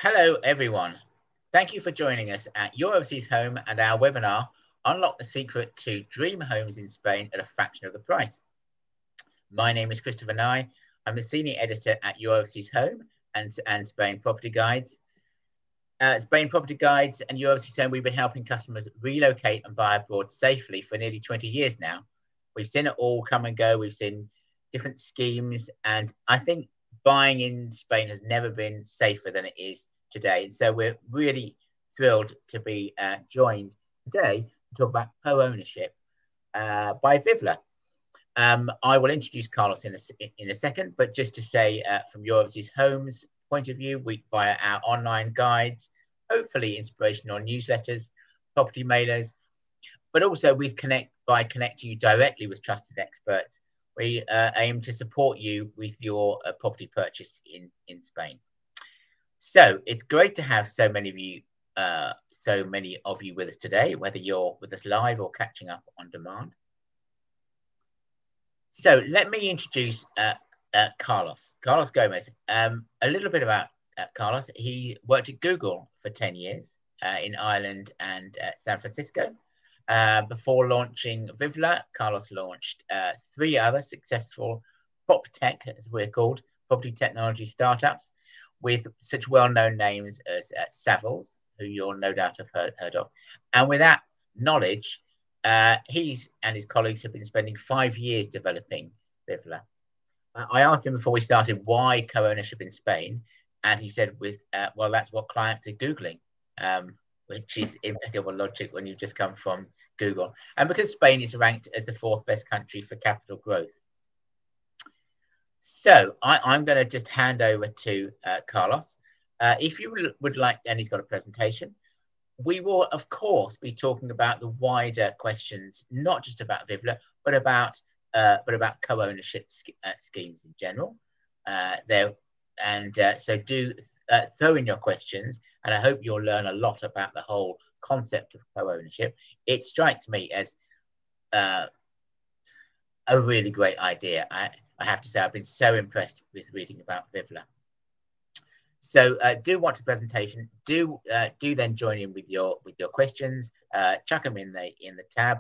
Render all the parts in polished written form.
Hello, everyone. Thank you for joining us at Your Overseas Home and our webinar, Unlock the Secret to Dream Homes in Spain at a Fraction of the Price. My name is Christopher Nye. I'm the Senior Editor at Your Overseas Home and Spain Property Guides. Spain Property Guides and Your Overseas Home, we've been helping customers relocate and buy abroad safely for nearly 20 years now. We've seen it all come and go. We've seen different schemes, and I think buying in Spain has never been safer than it is today. And so we're really thrilled to be joined today to talk about co-ownership by Vivla. I will introduce Carlos in a second, but just to say from Your Overseas Home's point of view, via our online guides, hopefully inspirational newsletters, property mailers, but also by connecting you directly with trusted experts. We aim to support you with your property purchase in Spain. So it's great to have so many of you with us today, whether you're with us live or catching up on demand. So let me introduce Carlos Gomez. A little bit about Carlos. He worked at Google for 10 years in Ireland and San Francisco. Before launching Vivla, Carlos launched 3 other successful prop tech, as we're called, property technology startups, with such well-known names as Savills, who you'll no doubt have heard of. And with that knowledge, he's and his colleagues have been spending 5 years developing Vivla. I asked him before we started why co-ownership in Spain, and he said, well, that's what clients are Googling. Which is impeccable logic when you just come from Google. And because Spain is ranked as the 4th best country for capital growth. So I'm going to just hand over to Carlos. If you would like, and he's got a presentation, we will, of course, be talking about the wider questions, not just about Vivla, but about co-ownership schemes in general. So do throw in your questions, and I hope you'll learn a lot about the whole concept of co-ownership. It strikes me as a really great idea. I have to say, I've been so impressed with reading about Vivla. So do watch the presentation. Do then join in with your questions. Chuck them in the tab.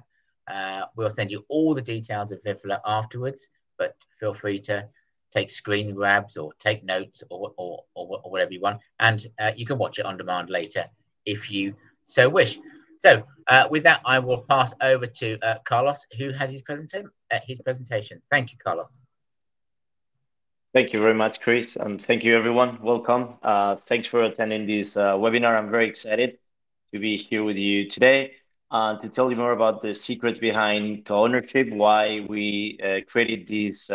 We'll send you all the details of Vivla afterwards, but feel free to take screen grabs or take notes or whatever you want. And you can watch it on demand later if you so wish. So with that, I will pass over to Carlos, who has his presentation. Thank you, Carlos. Thank you very much, Chris, and thank you, everyone. Welcome. Thanks for attending this webinar. I'm very excited to be here with you today to tell you more about the secrets behind co-ownership, why we created this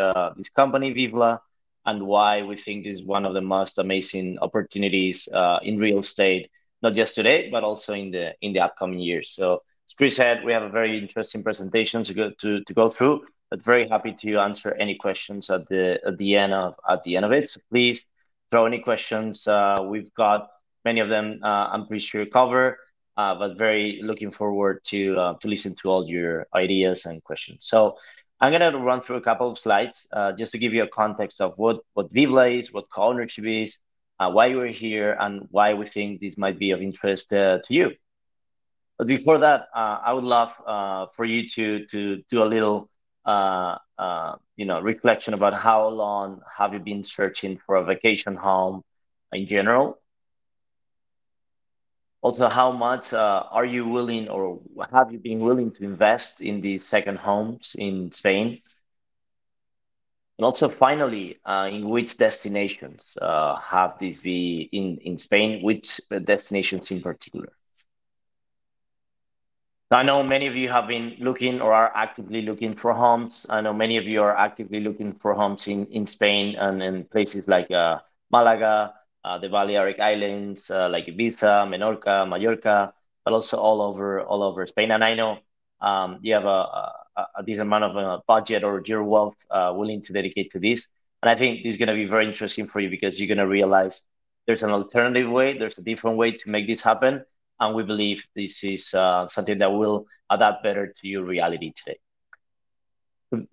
company, Vivla, and why we think this is one of the most amazing opportunities in real estate, not just today, but also in the upcoming years. So, as Chris said, we have a very interesting presentation to go through, but very happy to answer any questions at the end of it. So please throw any questions. We've got many of them. I'm pretty sure cover. But very looking forward to listen to all your ideas and questions. So I'm going to run through a couple of slides just to give you a context of what Vivla is, what co-ownership is, why we're here, and why we think this might be of interest to you. But before that, I would love for you to do a little reflection about how long have you been searching for a vacation home in general. Also, how much are you willing or have you been willing to invest in these second homes in Spain? And also, finally, in which destinations have these be in Spain, which destinations in particular? I know many of you have been looking or are actively looking for homes. I know many of you are actively looking for homes in Spain and in places like Malaga, the Balearic Islands, like Ibiza, Menorca, Mallorca, but also all over Spain. And I know you have a decent amount of budget or your wealth willing to dedicate to this. And I think this is going to be very interesting for you because you're going to realize there's an alternative way, there's a different way to make this happen. And we believe this is something that will adapt better to your reality today.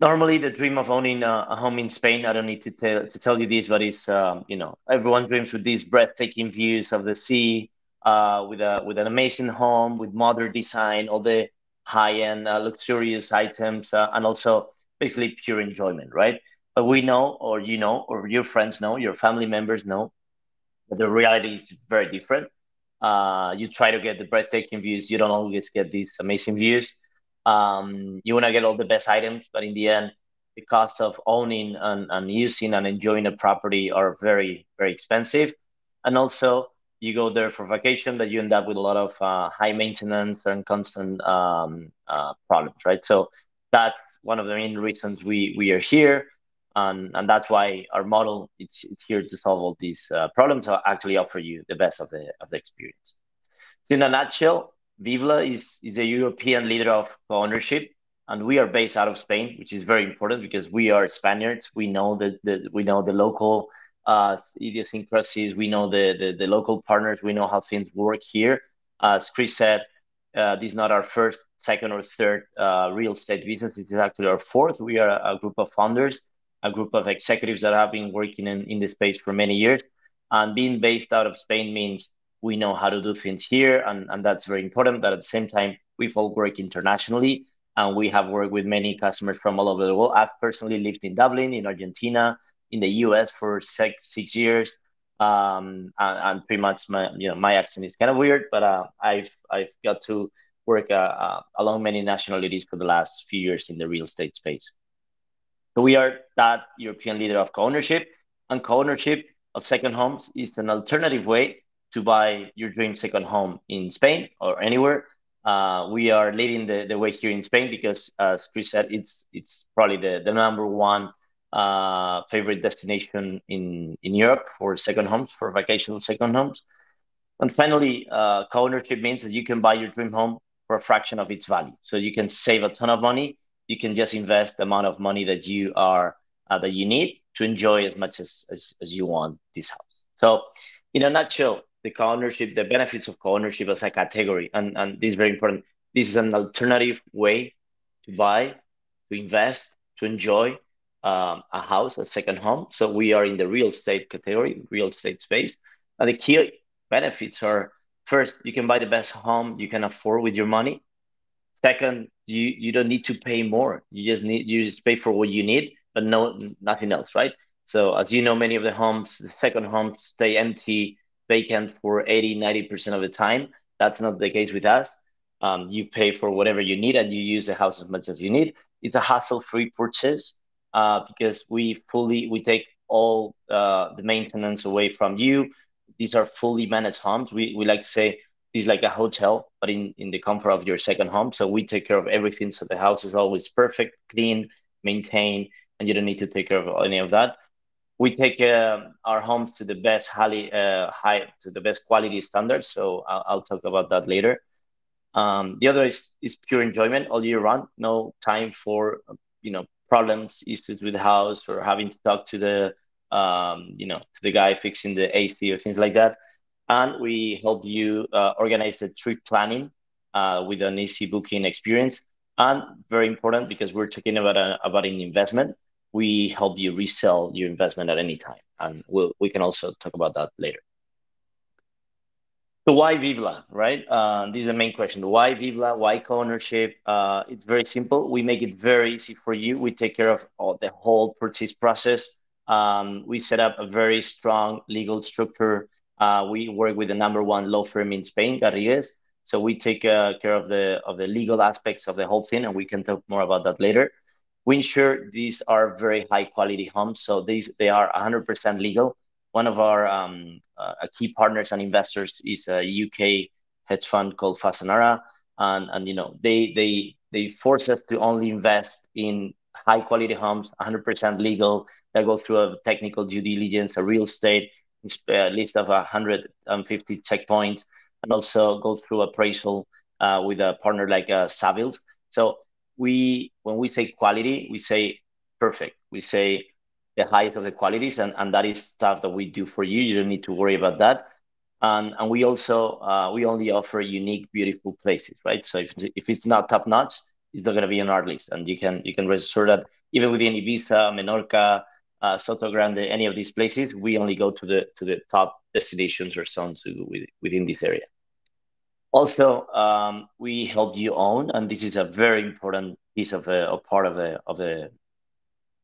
Normally, the dream of owning a home in Spain, I don't need to tell you this, but it's everyone dreams with these breathtaking views of the sea, with an amazing home, with modern design, all the high-end luxurious items, and also basically pure enjoyment, right? But we know, or you know, or your friends know, your family members know, but the reality is very different. You try to get the breathtaking views, you don't always get these amazing views. You want to get all the best items, but in the end, the cost of owning and using and enjoying a property are very, very expensive. And also, you go there for vacation, but you end up with a lot of high maintenance and constant problems, right? So that's one of the main reasons we are here, and that's why our model it's here to solve all these problems, or actually offer you the best of the experience. So in a nutshell, Vivla is a European leader of co-ownership, and we are based out of Spain, which is very important because we are Spaniards. We know the local idiosyncrasies. We know the local partners. We know how things work here. As Chris said, this is not our first, second, or third real estate business. This is actually our fourth. We are a group of founders, a group of executives that have been working in the space for many years. And being based out of Spain means we know how to do things here, and that's very important. But at the same time, we've all worked internationally, and we have worked with many customers from all over the world. I've personally lived in Dublin, in Argentina, in the US for six years. And pretty much my accent is kind of weird, but I've got to work along many nationalities for the last few years in the real estate space. So we are that European leader of co-ownership, and co-ownership of second homes is an alternative way to buy your dream second home in Spain or anywhere. We are leading the way here in Spain because, as Chris said, it's probably the number one favorite destination in Europe for second homes, for vacation second homes. And finally, co-ownership means that you can buy your dream home for a fraction of its value. So you can save a ton of money. You can just invest the amount of money that you need to enjoy as much as you want this house. So, in a nutshell, the co-ownership, the benefits of co-ownership as a category, and this is very important. This is an alternative way to buy, to invest, to enjoy a house, a second home. So we are in the real estate category, real estate space. And the key benefits are, first, you can buy the best home you can afford with your money. Second, you don't need to pay more. You just pay for what you need, but nothing else, right? So as you know, many of the homes, the second homes stay empty, vacant for 80-90% of the time. That's not the case with us. You pay for whatever you need and you use the house as much as you need. It's a hassle-free purchase because we take all the maintenance away from you. These are fully managed homes. We like to say it's like a hotel, but in the comfort of your second home. So we take care of everything. So the house is always perfect, clean, maintained, and you don't need to take care of any of that. We take our homes to the best to the best quality standards. So I'll talk about that later. The other is pure enjoyment all year round. No time for problems, issues with the house, or having to talk to to the guy fixing the AC or things like that. And we help you organize the trip planning with an easy booking experience. And very important, because we're talking about an investment, we help you resell your investment at any time, and we can also talk about that later. So why Vivla, right? This is the main question. Why Vivla? Why co-ownership? It's very simple. We make it very easy for you. We take care of all the whole purchase process. We set up a very strong legal structure. We work with the number one law firm in Spain, Garrigues. So we take care of the legal aspects of the whole thing, and we can talk more about that later. We ensure these are very high quality homes, so they are 100% legal. One of our key partners and investors is a UK hedge fund called Fasanara, and they force us to only invest in high quality homes, 100% legal, that go through a technical due diligence, a real estate list of 150 checkpoints, and also go through appraisal with a partner like Savills. So when we say quality, we say perfect. We say the highest of the qualities, and that is stuff that we do for you. You don't need to worry about that. And we also we only offer unique, beautiful places, right? So if it's not top notch, is not going to be on our list. And you can rest assured that even within Ibiza, Menorca, Soto Grande, any of these places, we only go to the top destinations or zones within this area. Also, we help you own, and this is a very important piece of a part of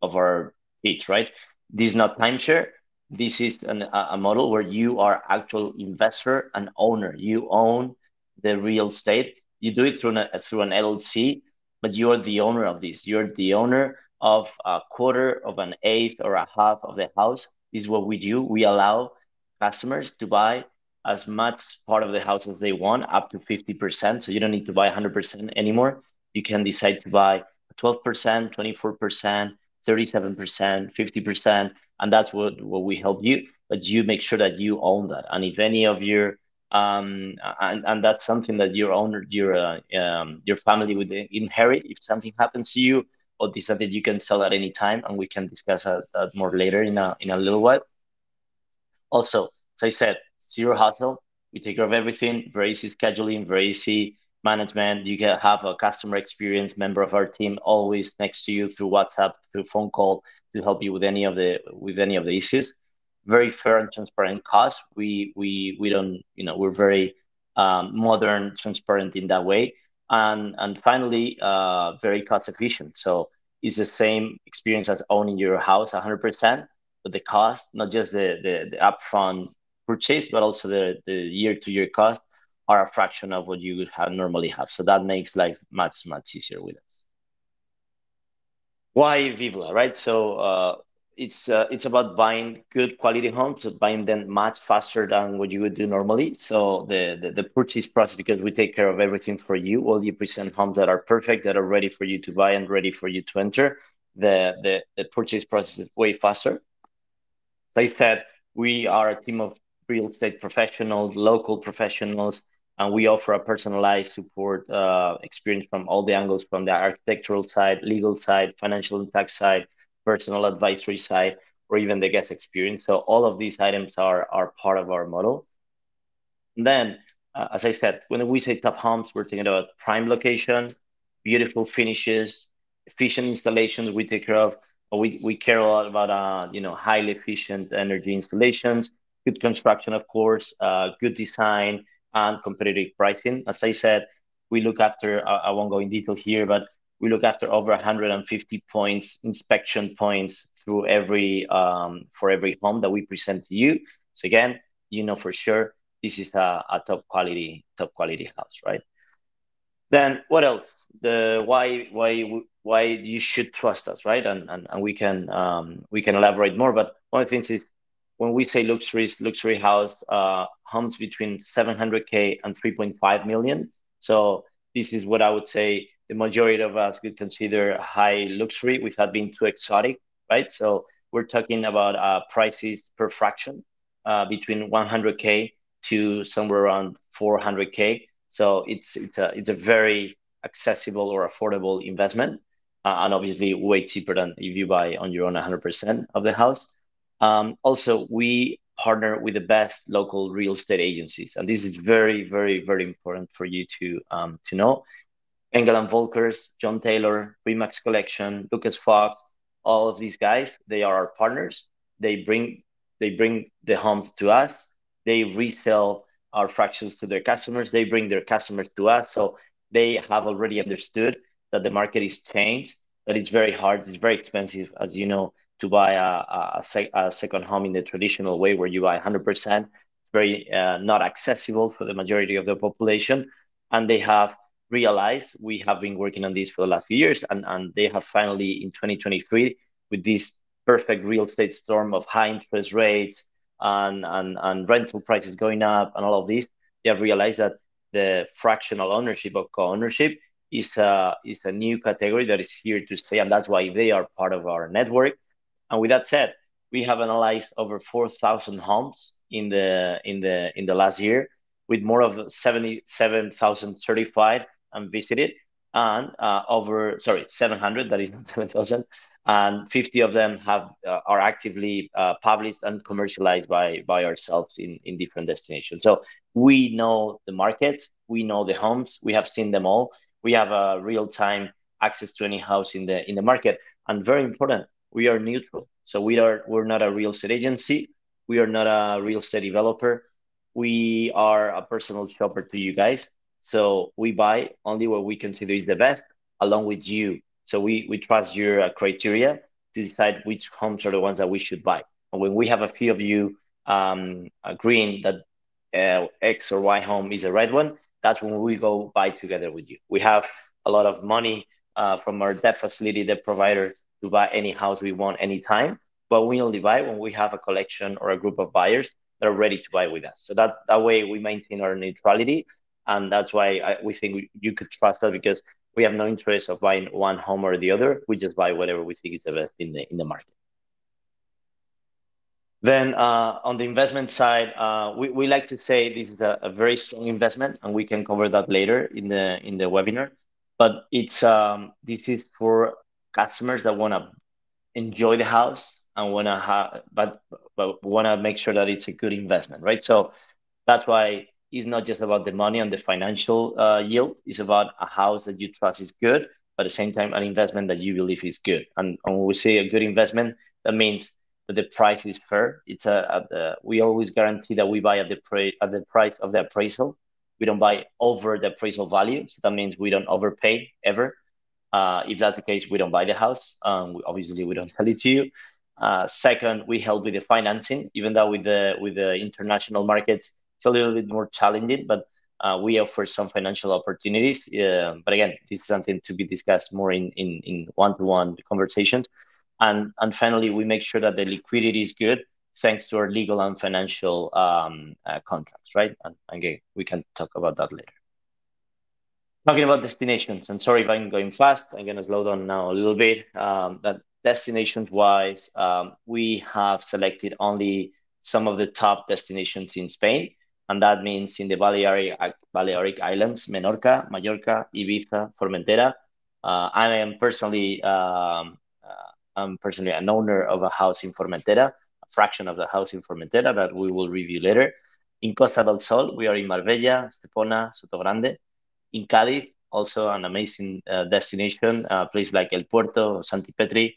our pitch, right? This is not timeshare. This is a model where you are actual investor and owner. You own the real estate. You do it through an LLC, but you are the owner of this. You're the owner of a quarter, of an eighth, or a half of the house. This is what we do. We allow customers to buy as much part of the house as they want, up to 50%. So you don't need to buy 100% anymore. You can decide to buy 12%, 24%, 37%, 50%, and that's what we help you. But you make sure that you own that. And if any of your and that's something that your owner, your family would inherit if something happens to you, or this something you can sell at any time, and we can discuss that more later in a little while. Also, as I said, zero hassle. We take care of everything. Very easy scheduling, very easy management. You can have a customer experience member of our team always next to you through WhatsApp, through phone call to help you with any of the issues. Very fair and transparent cost. We don't, we're very modern, transparent in that way. And finally, very cost efficient. So it's the same experience as owning your house 100%, but the cost, not just the upfront purchase, but also the year-to-year cost are a fraction of what you would have normally have. So that makes life much, much easier with us. Why Vivla, right? So it's about buying good quality homes, so buying them much faster than what you would do normally. So the purchase process, because we take care of everything for you, all you present homes that are perfect, that are ready for you to buy and ready for you to enter. The purchase process is way faster. They said we are a team of real estate professionals, local professionals, and we offer a personalized support experience from all the angles, from the architectural side, legal side, financial and tax side, personal advisory side, or even the guest experience. So all of these items are part of our model. And then, as I said, when we say top homes, we're thinking about prime location, beautiful finishes, efficient installations we take care of. We care a lot about highly efficient energy installations, good construction, of course, good design, and competitive pricing. As I said, we look after. I won't go in detail here, but we look after over 150 points, inspection points through for every home that we present to you. So again, for sure this is a top quality house, right? Then what else? The why you should trust us, right? And we can elaborate more. But one of the things is when we say luxury house, homes between 700K and 3.5 million. So this is what I would say the majority of us could consider high luxury without being too exotic, right? So we're talking about prices per fraction between 100K to somewhere around 400K. So it's a very accessible or affordable investment, and obviously way cheaper than if you buy on your own 100% of the house. Also, we partner with the best local real estate agencies, and this is very, very, very important for you to know. Engel and Volkers, John Taylor, Remax Collection, Lucas Fox, all of these guys, they are our partners. They bring the homes to us. They resell our fractions to their customers. They bring their customers to us. So they have already understood that the market is changed, that it's very hard, it's very expensive, as you know, to buy a second home in the traditional way where you buy 100%. It's very not accessible for the majority of the population. And they have realized, we have been working on this for the last few years, and they have finally in 2023, with this perfect real estate storm of high interest rates and rental prices going up and all of this, they have realized that the fractional ownership or co-ownership is a new category that is here to stay, and that's why they are part of our network. And with that said, we have analyzed over 4,000 homes in the last year, with more of 77,000 certified and visited, and 700, that is not 7,000, and 50 of them are actively published and commercialized by ourselves in different destinations. So we know the markets, we know the homes, we have seen them all. We have a real-time access to any house in the market. And very important, we are neutral. So we're not a real estate agency. We are not a real estate developer. We are a personal shopper to you guys. So we buy only what we consider is the best, along with you. So we trust your criteria to decide which homes are the ones that we should buy. And when we have a few of you agreeing that X or Y home is the right one, that's when we go buy together with you. We have a lot of money from our debt facility, debt provider, to buy any house we want anytime. But we only buy when we have a collection or a group of buyers that are ready to buy with us. So that way we maintain our neutrality. And that's why we think you could trust us, because we have no interest of buying one home or the other. We just buy whatever we think is the best in the market. Then on the investment side, we like to say this is a very strong investment, and we can cover that later in the webinar. But it's this is for customers that want to enjoy the house and want to have, but want to make sure that it's a good investment, right? So that's why it's not just about the money and the financial yield. It's about a house that you trust is good, but at the same time, an investment that you believe is good. And when we say a good investment, that means that the price is fair. It's we always guarantee that we buy at the price of the appraisal. We don't buy over the appraisal value. So that means we don't overpay ever. If that's the case, we don't buy the house. Obviously, we don't sell it to you. Second, we help with the financing, even though with the international markets, it's a little bit more challenging, but we offer some financial opportunities. But again, this is something to be discussed more in one-to-one conversations. And finally, we make sure that the liquidity is good, thanks to our legal and financial contracts, right? And again, we can talk about that later. Talking about destinations, and sorry if I'm going fast, I'm going to slow down now a little bit. That destinations-wise, we have selected only some of the top destinations in Spain, and that means in the Balearic Islands, Menorca, Mallorca, Ibiza, Formentera. I am personally I'm personally an owner of a house in Formentera, a fraction of the house in Formentera that we will review later. In Costa del Sol, we are in Marbella, Estepona, Sotogrande. In Cádiz, also an amazing destination, a place like El Puerto, Santi Petri.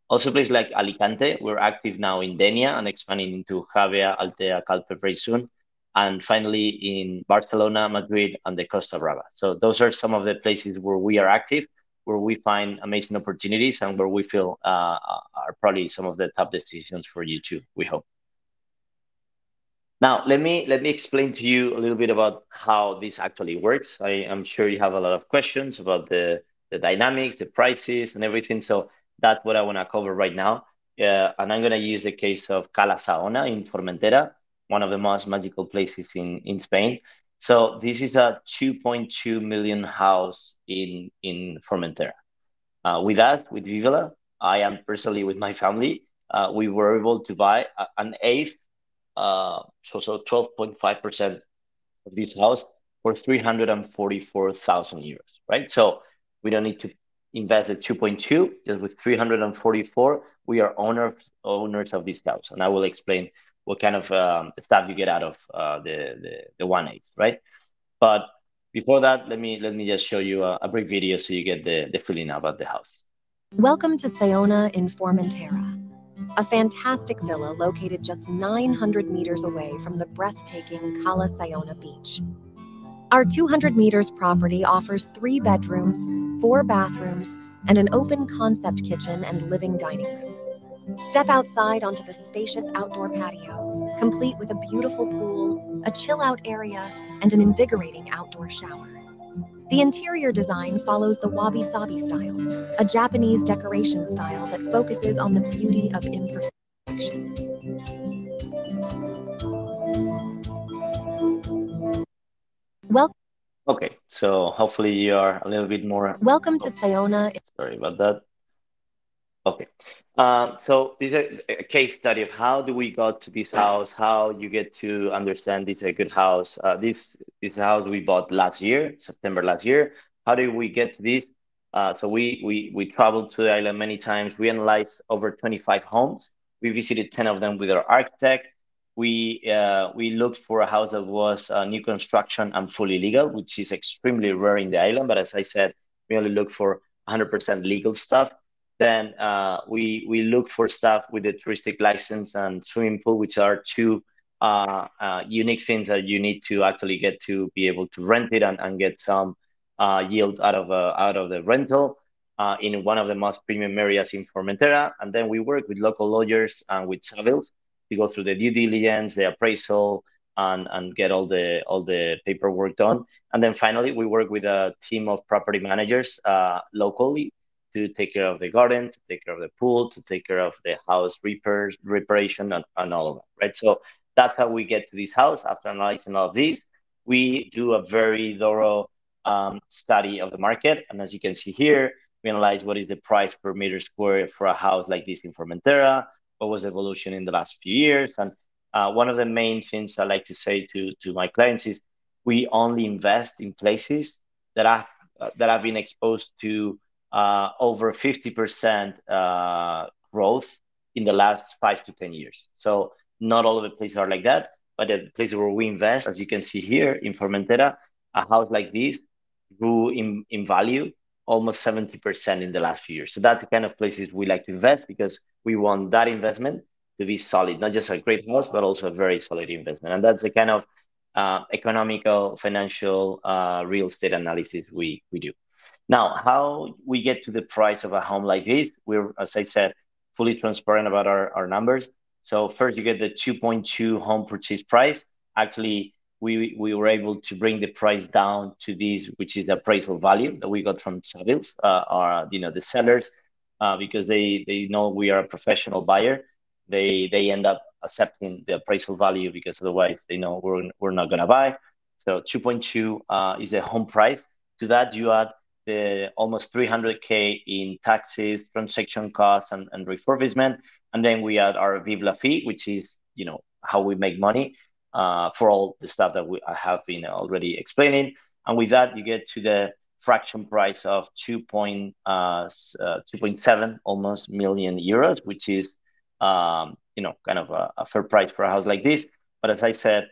Also a place like Alicante. We're active now in Denia and expanding into Javea, Altea, Calpe very soon. And finally in Barcelona, Madrid, and the Costa Brava. So those are some of the places where we are active, where we find amazing opportunities, and where we feel are probably some of the top destinations for you too, we hope. Now, let me explain to you a little bit about how this actually works. I am sure you have a lot of questions about the dynamics, the prices, and everything. So that's what I want to cover right now. And I'm going to use the case of Cala Saona in Formentera, one of the most magical places in Spain. So this is a 2.2 million house in Formentera. With us, with Vivla, I am personally with my family. We were able to buy an eighth, so 12.5% of this house for 344,000 euros, right? So we don't need to invest at 2.2, just with 344, we are owners of this house. And I will explain what kind of stuff you get out of the 1/8, right? But before that, let me just show you a brief video so you get the feeling about the house. Welcome to Saona in Formentera, a fantastic villa located just 900 meters away from the breathtaking Cala Saona beach. Our 200 meters property offers 3 bedrooms, 4 bathrooms, and an open concept kitchen and living dining room. Step outside onto the spacious outdoor patio, complete with a beautiful pool, a chill-out area, and an invigorating outdoor shower. The interior design follows the wabi-sabi style, a Japanese decoration style that focuses on the beauty of imperfection. Okay, so hopefully you are a little bit more... Welcome to Saona. Sorry about that. Okay, so this is a case study of how do we got to this house, how you get to understand this is a good house. This house we bought last year, September last year. How did we get to this? So we traveled to the island many times. We analyzed over 25 homes. We visited 10 of them with our architect. We looked for a house that was new construction and fully legal, which is extremely rare in the island. But as I said, we only look for 100% legal stuff. Then we look for stuff with the touristic license and swimming pool, which are two unique things that you need to actually get to be able to rent it and get some yield out of the rental in one of the most premium areas in Formentera. And then we work with local lawyers and with civils to go through the due diligence, the appraisal, and get all the paperwork done. And then finally, we work with a team of property managers locally to take care of the garden, to take care of the pool, to take care of the house repairs, reparation, and all of that, right? So that's how we get to this house. After analyzing all of these, we do a very thorough study of the market. And as you can see here, we analyze what is the price per meter square for a house like this in Formentera, what was the evolution in the last few years. And one of the main things I like to say to my clients is we only invest in places that have been exposed to over 50% growth in the last 5 to 10 years. So not all of the places are like that, but the places where we invest, as you can see here in Formentera, a house like this grew in value almost 70% in the last few years. So that's the kind of places we like to invest because we want that investment to be solid, not just a great house, but also a very solid investment. And that's the kind of economical, financial, real estate analysis we do. Now, how we get to the price of a home like this, we're, as I said, fully transparent about our numbers. So first you get the 2.2 home purchase price. Actually, we were able to bring the price down to this, which is the appraisal value that we got from Savills, or the sellers, because they know we are a professional buyer. They end up accepting the appraisal value because otherwise they know we're not gonna buy. So 2.2 is the home price. To that you add the almost 300K in taxes, transaction costs, and refurbishment, and then we add our Vivla fee, which is how we make money for all the stuff that I have been already explaining. And with that, you get to the fraction price of 2.7 almost million euros, which is kind of a fair price for a house like this. But as I said,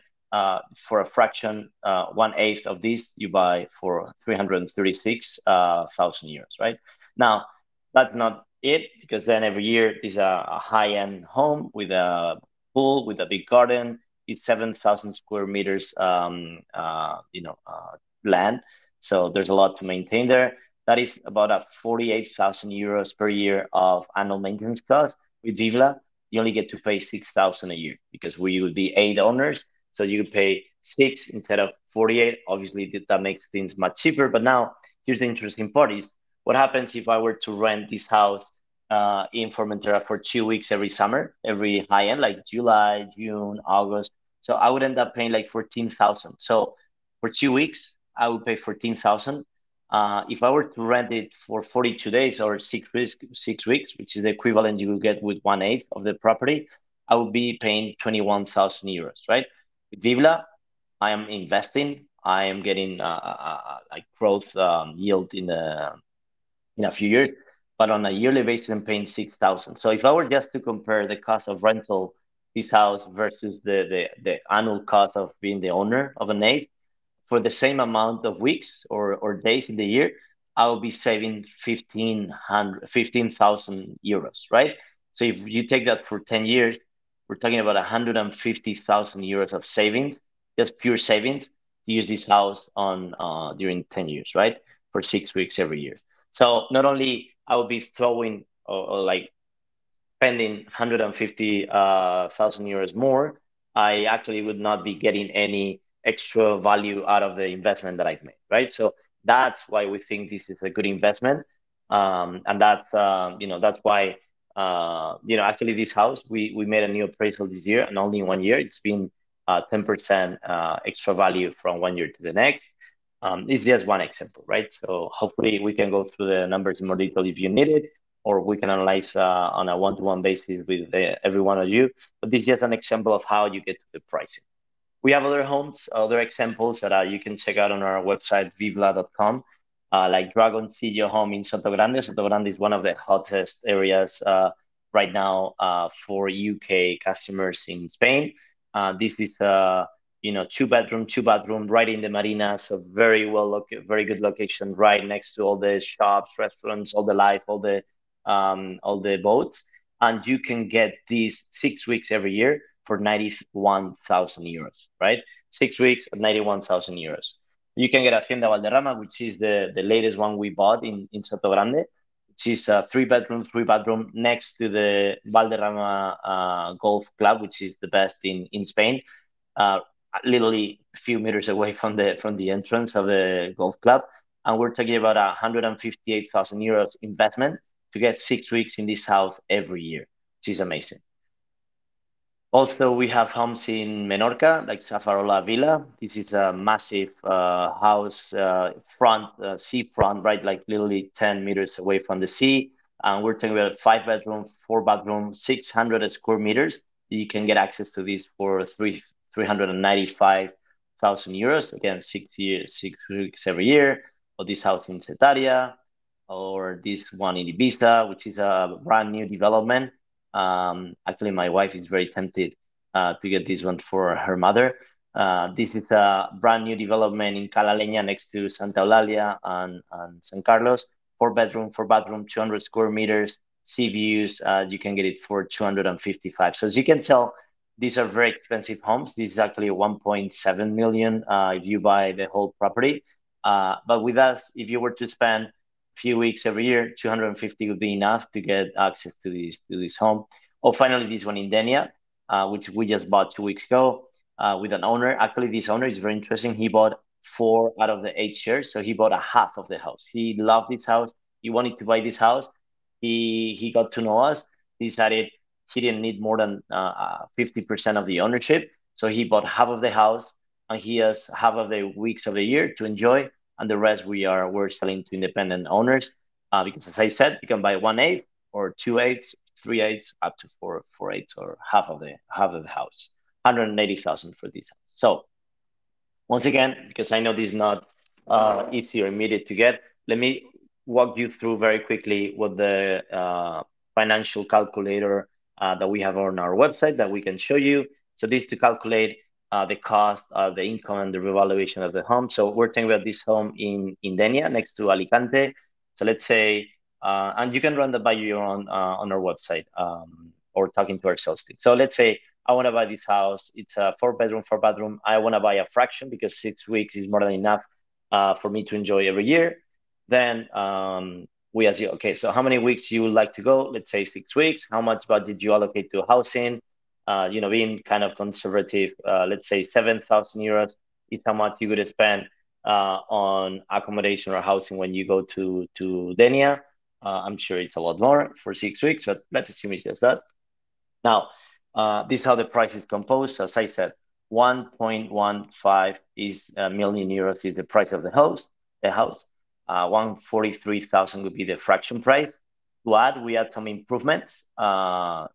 for a fraction, 1/8 of this you buy for 336,000 euros, right? Now, that's not it, because then every year is a high-end home with a pool, with a big garden. It's 7,000 square meters, land. So there's a lot to maintain there. That is about 48,000 euros per year of annual maintenance cost. With Vivla, you only get to pay 6,000 a year because we would be 8 owners. So you could pay 6 instead of 48. Obviously, that makes things much cheaper. But now, here's the interesting part is, what happens if I were to rent this house in Formentera for 2 weeks every summer, every high end, like July, June, August? So I would end up paying like 14,000. So for 2 weeks, I would pay 14,000. If I were to rent it for 42 days or 6 weeks, which is the equivalent you would get with 1/8 of the property, I would be paying 21,000 euros, right? With Vivla, I am investing. I am getting like growth yield in a few years, but on a yearly basis, I'm paying 6,000. So if I were just to compare the cost of rental this house versus the annual cost of being the owner of an eighth, for the same amount of weeks or days in the year, I'll be saving 15,000 euros, right? So if you take that for 10 years, we're talking about 150,000 euros of savings, just pure savings, to use this house on during 10 years, right? For 6 weeks every year. So not only I will be throwing or like spending 150,000 euros more, I actually would not be getting any extra value out of the investment that I've made, right? So that's why we think this is a good investment, and that's that's why actually this house we made a new appraisal this year, and only in 1 year it's been 10% extra value from 1 year to the next. It's just one example, right? So hopefully we can go through the numbers in more detail if you need it, or we can analyze on a one-to-one basis with every one of you. But this is just an example of how you get to the pricing. We have other homes, other examples that you can check out on our website, vivla.com, like Dragon Sillo home in Soto Grande. Soto Grande is one of the hottest areas right now for UK customers in Spain. This is 2 bedroom, 2 bathroom, right in the marina. So very very good location, right next to all the shops, restaurants, all the life, all the boats. And you can get these 6 weeks every year for 91,000 euros, right? 6 weeks at 91,000 euros. You can get Hacienda Valderrama, which is the latest one we bought in Soto Grande, which is a 3 bedroom, 3 bathroom next to the Valderrama Golf Club, which is the best in Spain. Literally a few meters away from the entrance of the golf club, and we're talking about 158,000 euros investment to get 6 weeks in this house every year, which is amazing. Also, we have homes in Menorca, like Safarola Villa. This is a massive house, seafront, right? Like literally 10 meters away from the sea. And we're talking about 5 bedroom, 4 bathroom, 600 square meters. You can get access to this for 395,000 euros. Again, 6 years, 6 weeks every year. Or this house in Cetaria, or this one in Ibiza, which is a brand new development. Actually, my wife is very tempted to get this one for her mother. This is a brand new development in Cala Leña next to Santa Eulalia and San Carlos. 4 bedroom, 4 bathroom, 200 square meters, sea views. You can get it for 255. So as you can tell, these are very expensive homes. This is actually 1.7 million if you buy the whole property. But with us, if you were to spend few weeks every year, 250 would be enough to get access to this home. Oh, finally, this one in Denia, which we just bought 2 weeks ago with an owner. Actually, this owner is very interesting. He bought 4 out of the 8 shares, so he bought a half of the house. He loved this house. He wanted to buy this house. He got to know us. He decided he didn't need more than 50% of the ownership, so he bought half of the house, and he has half of the weeks of the year to enjoy, and the rest we're selling to independent owners, because as I said, you can buy 1/8 or 2/8, 3/8, up to 4/8, or half of the house. 180,000 for this house. So once again, because I know this is not easy or immediate to get, let me walk you through very quickly what the financial calculator that we have on our website that we can show you. So this to calculate the cost, the income, and the revaluation of the home. So we're talking about this home in Denia, next to Alicante. So let's say, and you can run that by your own on our website, or talking to our sales team. So let's say I want to buy this house. It's a 4 bedroom, 4 bathroom. I want to buy a fraction because 6 weeks is more than enough for me to enjoy every year. Then we ask you, okay, so how many weeks you would like to go? Let's say 6 weeks. How much budget you allocate to housing? Being kind of conservative, let's say 7,000 euros is how much you would spend on accommodation or housing when you go to Denia. I'm sure it's a lot more for 6 weeks, but let's assume it's just that. Now, this is how the price is composed. As I said, 1.15 million euros is the price of the house. 143,000 would be the fraction price. To add, we add some improvements, to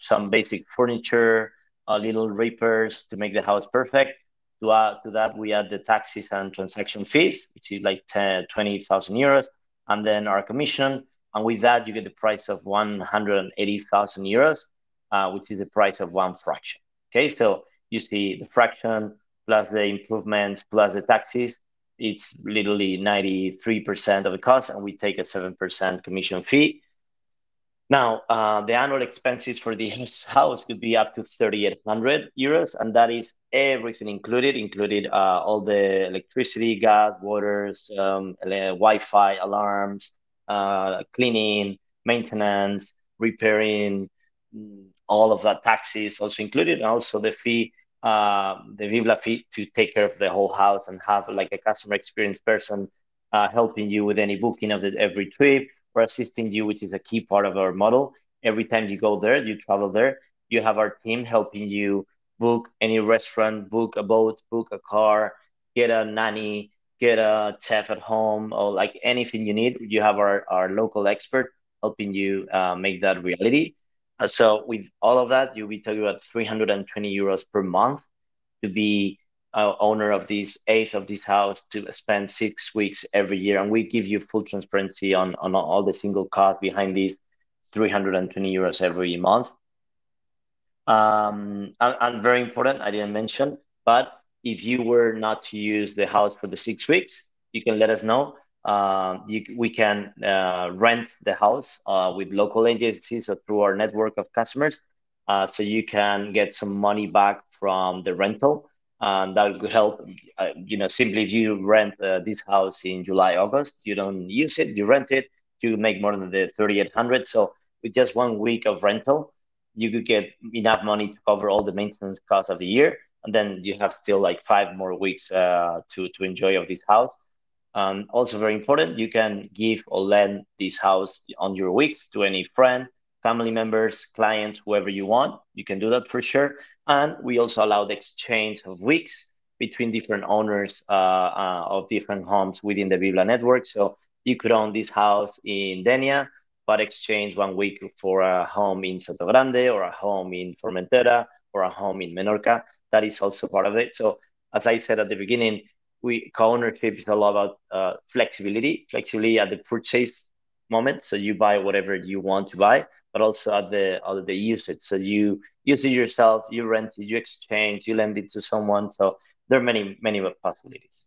some basic furniture, little repairs to make the house perfect. To add to that, we add the taxes and transaction fees, which is like 20,000 euros, and then our commission. And with that, you get the price of 180,000 euros, which is the price of one fraction. Okay, so you see the fraction plus the improvements plus the taxes, it's literally 93% of the cost, and we take a 7% commission fee. Now, the annual expenses for this house could be up to 3,800 euros, and that is everything included all the electricity, gas, waters, Wi-Fi, alarms, cleaning, maintenance, repairing, all of that, taxes also included, and also the fee, the Vivla fee to take care of the whole house and have like a customer experience person helping you with any booking of every trip, or assisting you, which is a key part of our model. Every time you go there, you travel there, you have our team helping you book any restaurant, book a boat, book a car, get a nanny, get a chef at home, or like anything you need. You have our local expert helping you make that reality. So with all of that, you'll be talking about 320 euros per month to be owner of this eighth of this house, to spend 6 weeks every year. And we give you full transparency on all the single costs behind these 320 euros every month. And very important, I didn't mention, but if you were not to use the house for the 6 weeks, you can let us know. We can rent the house with local agencies or through our network of customers. So you can get some money back from the rental. And that would help, simply if you rent this house in July, August, you don't use it, you rent it, you make more than the 3,800. So with just 1 week of rental, you could get enough money to cover all the maintenance costs of the year, and then you have still like 5 more weeks to enjoy of this house. Also very important, you can give or lend this house on your weeks to any friend, family members, clients, whoever you want. You can do that for sure. And we also allow the exchange of weeks between different owners of different homes within the Vivla network. So you could own this house in Denia, but exchange 1 week for a home in Soto Grande or a home in Formentera or a home in Menorca. That is also part of it. So as I said at the beginning, co-ownership is a lot about flexibility at the purchase moment. So you buy whatever you want to buy, but also at the usage. So you use it yourself, you rent it, you exchange, you lend it to someone. So there are many possibilities.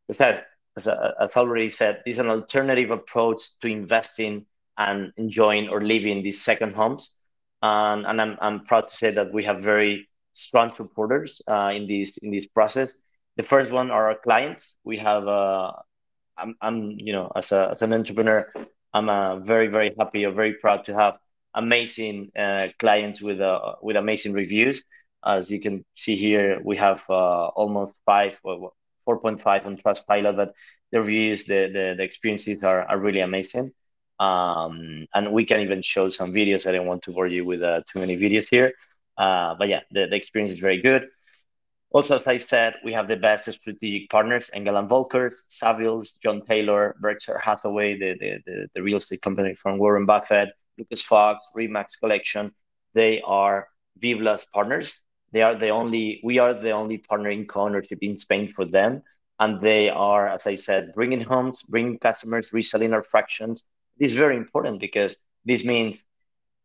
As already said, this is an alternative approach to investing and enjoying or living these second homes. And I'm proud to say that we have very strong supporters in this process. The first one are our clients. We have I'm as an entrepreneur, I'm very happy or very proud to have amazing clients with amazing reviews. As you can see here, we have almost 4.5 on Trustpilot, but the reviews, the experiences are really amazing. And we can even show some videos. I don't want to bore you with too many videos here. But yeah, the experience is very good. Also, as I said, we have the best strategic partners, Engel and Volkers, Savills, John Taylor, Berkshire Hathaway, the real estate company from Warren Buffett, Lucas Fox, Remax Collection. They are Vivla's partners. We are the only partner in co-ownership in Spain for them. And they are, as I said, bringing homes, bringing customers, reselling our fractions. This is very important because this means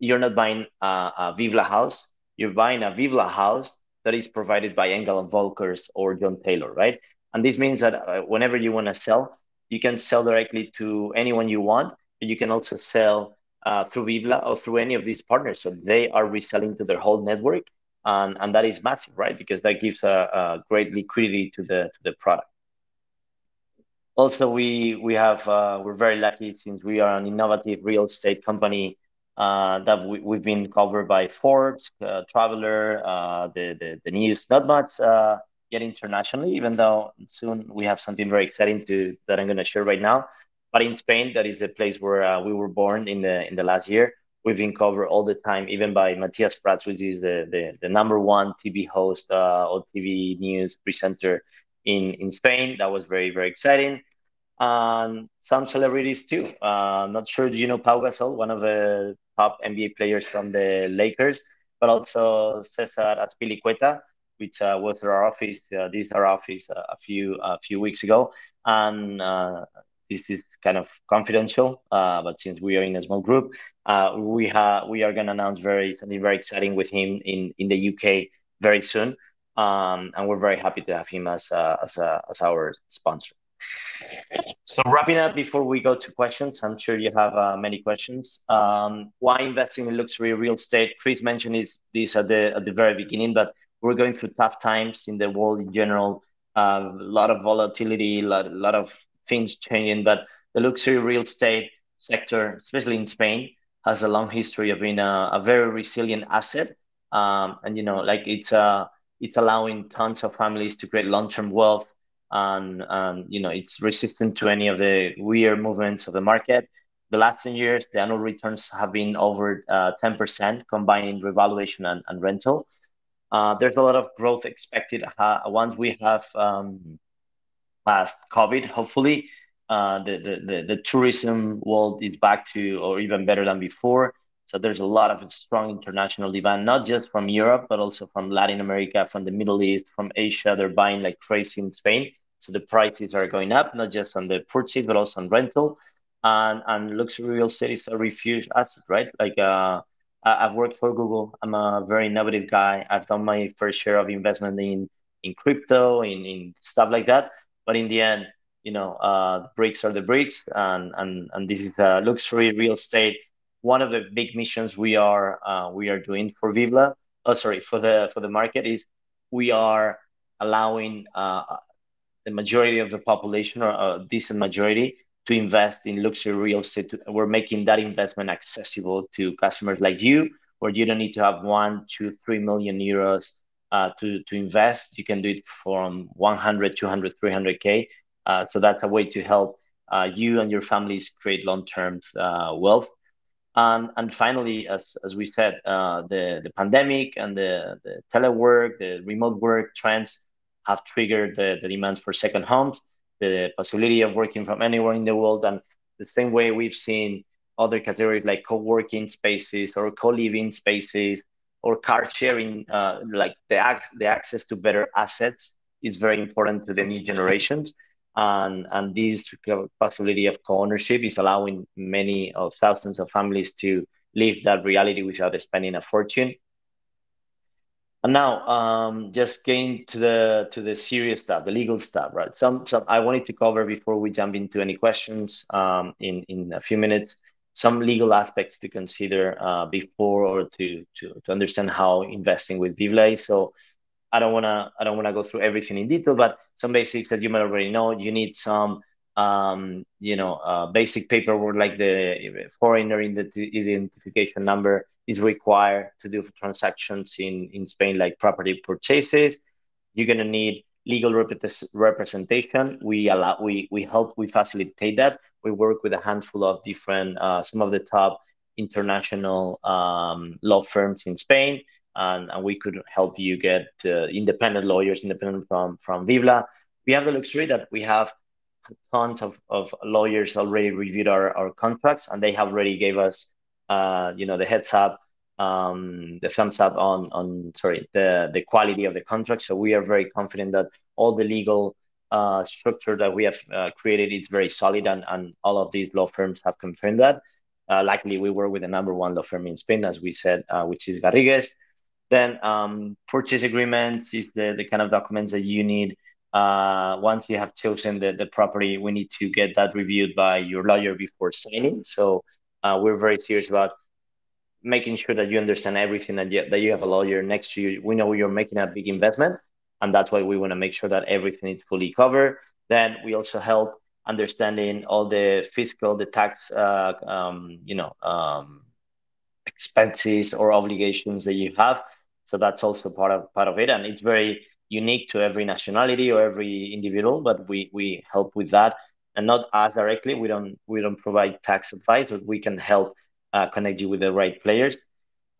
you're not buying a Vivla house, you're buying a Vivla house that is provided by Engel and Volkers or John Taylor, right? And this means that whenever you want to sell, you can sell directly to anyone you want, but you can also sell through Vivla or through any of these partners. So they are reselling to their whole network, and that is massive, right? Because that gives a great liquidity to the product. Also, we're very lucky since we are an innovative real estate company that we've been covered by Forbes, Traveler, the news, not much yet internationally, even though soon we have something very exciting that I'm going to share right now. But in Spain, that is a place where we were born in the last year. We've been covered all the time, even by Matias Prats, which is the number one TV host or TV news presenter in Spain. That was very exciting. And some celebrities too. Not sure, do you know Pau Gasol, one of the top NBA players from the Lakers, but also Cesar Azpilicueta, which was our office. This is our office a few weeks ago, and this is kind of confidential. But since we are in a small group, we are going to announce something very exciting with him in the UK very soon, and we're very happy to have him as our sponsor. So wrapping up before we go to questions, I'm sure you have many questions. Why investing in luxury real estate? Chris mentioned this at the very beginning, but we're going through tough times in the world in general. A lot of volatility, lot of things changing, but the luxury real estate sector, especially in Spain, has a long history of being a very resilient asset. And like it's allowing tons of families to create long-term wealth, and it's resistant to any of the weird movements of the market. The last 10 years, the annual returns have been over 10%, combining revaluation and rental. There's a lot of growth expected once we have past COVID. Hopefully, the tourism world is back to or even better than before. So there's a lot of strong international demand, not just from Europe, but also from Latin America, from the Middle East, from Asia. They're buying like crazy in Spain. So the prices are going up, not just on the purchase, but also on rental. And luxury real estate is a refuge asset, right? Like I've worked for Google. I'm a very innovative guy. I've done my fair share of investment in in crypto, in stuff like that. But in the end, the bricks are the bricks, and this is a luxury real estate. One of the big missions we are doing for Vivla, sorry, for the market is we are allowing the majority of the population, or a decent majority, to invest in luxury real estate. We're making that investment accessible to customers like you, where you don't need to have 1, 2, 3 million euros to invest. You can do it from 100, 200, 300K. So that's a way to help you and your families create long-term wealth. And finally, as we said, the pandemic and the telework, the remote work trends have triggered the demand for second homes, the possibility of working from anywhere in the world. And the same way we've seen other categories like co-working spaces or co-living spaces or car sharing, like the access to better assets is very important to the new generations. And this possibility of co-ownership is allowing many of thousands of families to live that reality without spending a fortune. And now, just getting to the serious stuff, the legal stuff, right? Some I wanted to cover before we jump into any questions in a few minutes. Some legal aspects to consider before, or to understand how investing with Vivla is. So I don't wanna go through everything in detail, but some basics that you might already know. You need some basic paperwork, like the foreigner identification number is required to do transactions in Spain, like property purchases. You're gonna need legal representation. We help, we facilitate that. We work with a handful of different, some of the top international law firms in Spain, and we could help you get independent lawyers, independent from Vivla. We have the luxury that we have tons of lawyers already reviewed our contracts, and they have already gave us the heads up, the thumbs up on the quality of the contract. So we are very confident that all the legal structure that we have created is very solid, and all of these law firms have confirmed that. Luckily, we work with the #1 law firm in Spain, as we said, which is Garrigues. Then purchase agreements is the kind of documents that you need. Once you have chosen the property, we need to get that reviewed by your lawyer before signing. So we're very serious about making sure that you understand everything, and that you have a lawyer next to you. We know you're making a big investment, and that's why we want to make sure that everything is fully covered. Then we also help understanding all the fiscal, the tax, expenses or obligations that you have. So that's also part of it, and it's very unique to every nationality or every individual. But we help with that, and not us directly. We don't provide tax advice, but we can help connect you with the right players.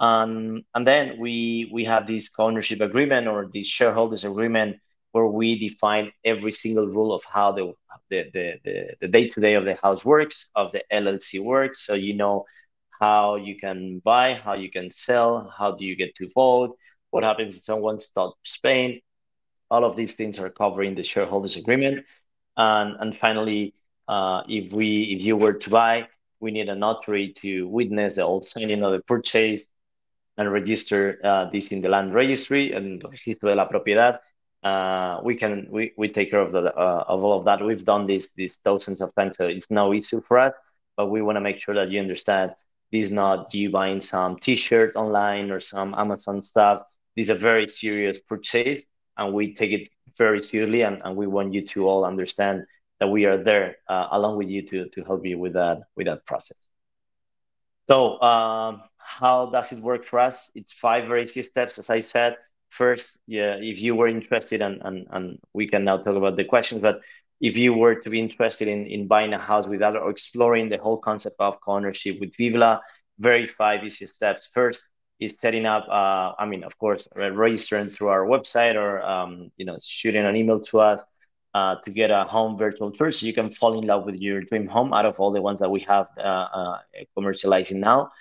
And then we have this ownership agreement, or this shareholders agreement, where we define every single rule of how the day-to-day of the house works, of the LLC works. So how you can buy, how you can sell, how do you get to vote, what happens if someone stops paying. All of these things are covered in the shareholders agreement. And finally, if you were to buy, we need a notary to witness the old signing of the purchase and register this in the land registry and registro de la propiedad. We take care of all of that. We've done this thousands of times, so it's no issue for us. But we want to make sure that you understand this is not you buying some T-shirt online or some Amazon stuff. This is a very serious purchase, and we take it very seriously. And we want you to all understand that we are there along with you to help you with that process. So how does it work for us? It's 5 very easy steps, as I said. First, if you were interested, and we can now talk about the questions, but if you were to be interested in buying a house with or exploring the whole concept of co-ownership with Vivla, very 5 easy steps. First is setting up, of course, registering through our website, or shooting an email to us to get a home virtual tour, so you can fall in love with your dream home out of all the ones that we have commercializing now.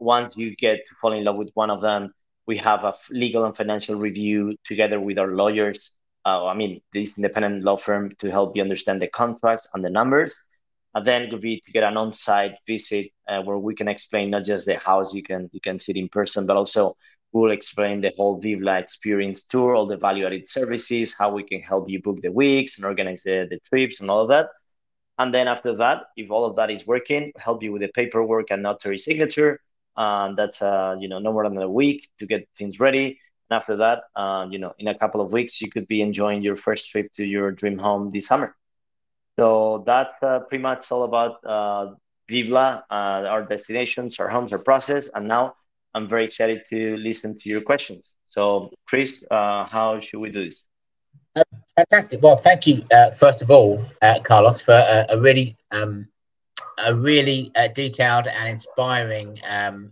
Once you get to fall in love with one of them, we have a legal and financial review together with our lawyers. This independent law firm, to help you understand the contracts and the numbers. And then it would be to get an on-site visit where we can explain not just the house, you can see it in person, but also We'll explain the whole Vivla experience tour, all the value-added services, how we can help you book the weeks and organize the trips and all of that. And then after that, if all of that is working, help you with the paperwork and notary signature. That's no more than a week to get things ready. And after that, in a couple of weeks, you could be enjoying your first trip to your dream home this summer. So that's pretty much all about Vivla, our destinations, our homes, our process. And now I'm very excited to listen to your questions. So, Chris, how should we do this? Uh, Fantastic. Well, thank you, first of all, Carlos, for a really detailed and inspiring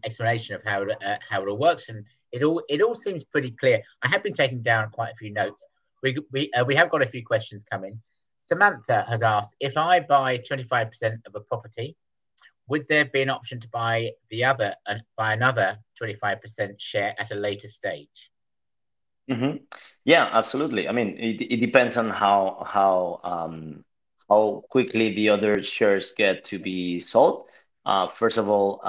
explanation of how it all works, and it all seems pretty clear. I have been taking down quite a few notes. We have got a few questions coming. Samantha has asked, if I buy 25% of a property, would there be an option to buy another 25% share at a later stage? Mm-hmm. Yeah, absolutely. I mean, it depends on how quickly the other shares get to be sold. First of all,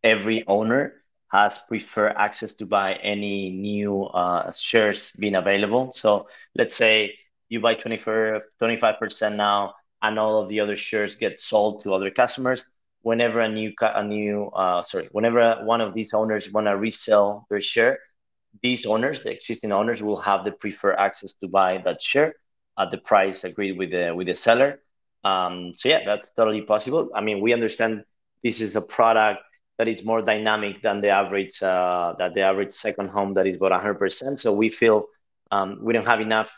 every owner has preferred access to buy any new shares being available. So let's say you buy 25% now, and all of the other shares get sold to other customers. Whenever whenever one of these owners want to resell their share, these owners, the existing owners, will have the preferred access to buy that share at the price agreed with the seller. So yeah, that's totally possible. I mean, we understand this is a product that is more dynamic than the average second home that is about 100%. So we feel we don't have enough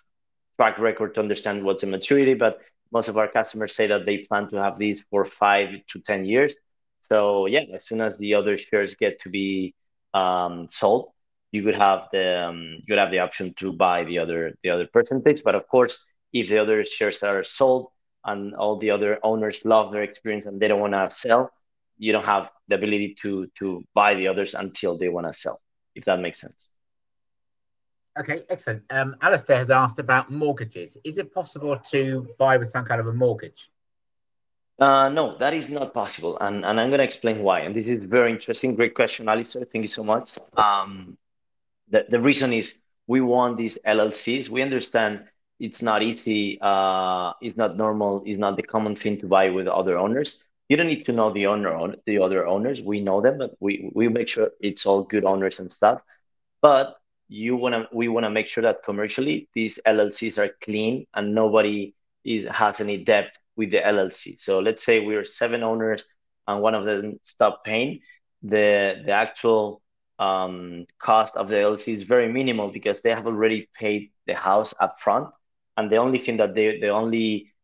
track record to understand what's a maturity, but most of our customers say that they plan to have these for 5 to 10 years. So yeah, as soon as the other shares get to be sold, you could have the option to buy the other percentage. But of course, if the other shares are sold and all the other owners love their experience and they don't want to sell, you don't have the ability to buy the others until they want to sell, if that makes sense. Okay, excellent. Alistair has asked about mortgages. Is it possible to buy with some kind of a mortgage? No, that is not possible, and I'm going to explain why. And this is very interesting. Great question, Alistair. Thank you so much. The reason is we want these LLCs. We understand it's not easy, it's not normal, it's not the common thing to buy with other owners. You don't need to know the other owners. We know them, but we make sure it's all good owners and stuff. But we wanna make sure that commercially these LLCs are clean and nobody has any debt with the LLC. So let's say we're 7 owners and one of them stopped paying. The actual cost of the LLC is very minimal because they have already paid the house up front, and the only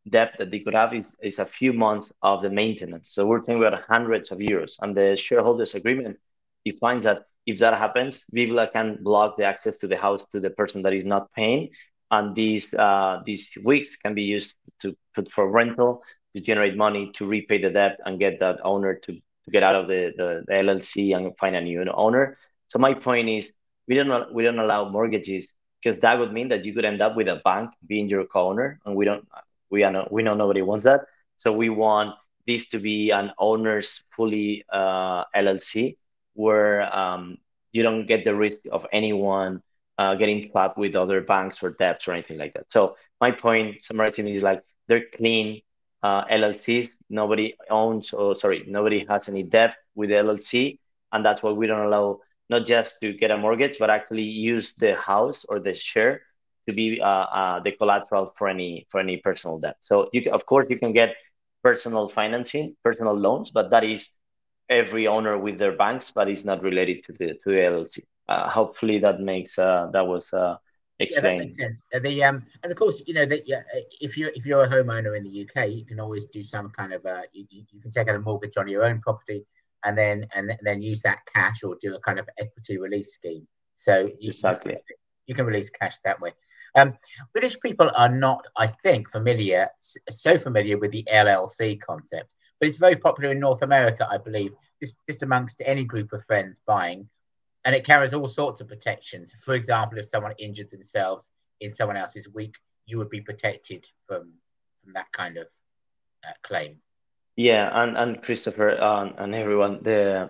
debt that they could have is a few months of the maintenance. So we're talking about hundreds of euros, and the shareholders agreement defines that if that happens, Vivla can block the access to the house to the person that is not paying, and these weeks can be used to put for rental, to generate money, to repay the debt and get that owner to get out of the LLC and find a new owner. So my point is, we don't allow mortgages because that would mean that you could end up with a bank being your co-owner, and we know nobody wants that. So we want this to be an owner's fully LLC where you don't get the risk of anyone getting trapped with other banks or debts or anything like that. So my point, summarizing, is like they're clean LLCs. Nobody has any debt with the LLC, and that's why we don't allow not just to get a mortgage, but actually use the house or the share to be the collateral for any personal debt. So of course, you can get personal financing, personal loans, but that is every owner with their banks, but it's not related to the LLC. Hopefully, that was Yeah, that explained. makes sense. And of course, you know that, yeah, if you're a homeowner in the UK, you can always do some kind of you can take out a mortgage on your own property and then use that cash or do a kind of equity release scheme. So Exactly. you can release cash that way. Um, British people are not, I think, so familiar with the LLC concept, but it's very popular in North America, I believe, just amongst any group of friends buying, and it carries all sorts of protections. For example, if someone injured themselves in someone else's week, you would be protected from that kind of claim. Yeah, and Christopher and everyone, the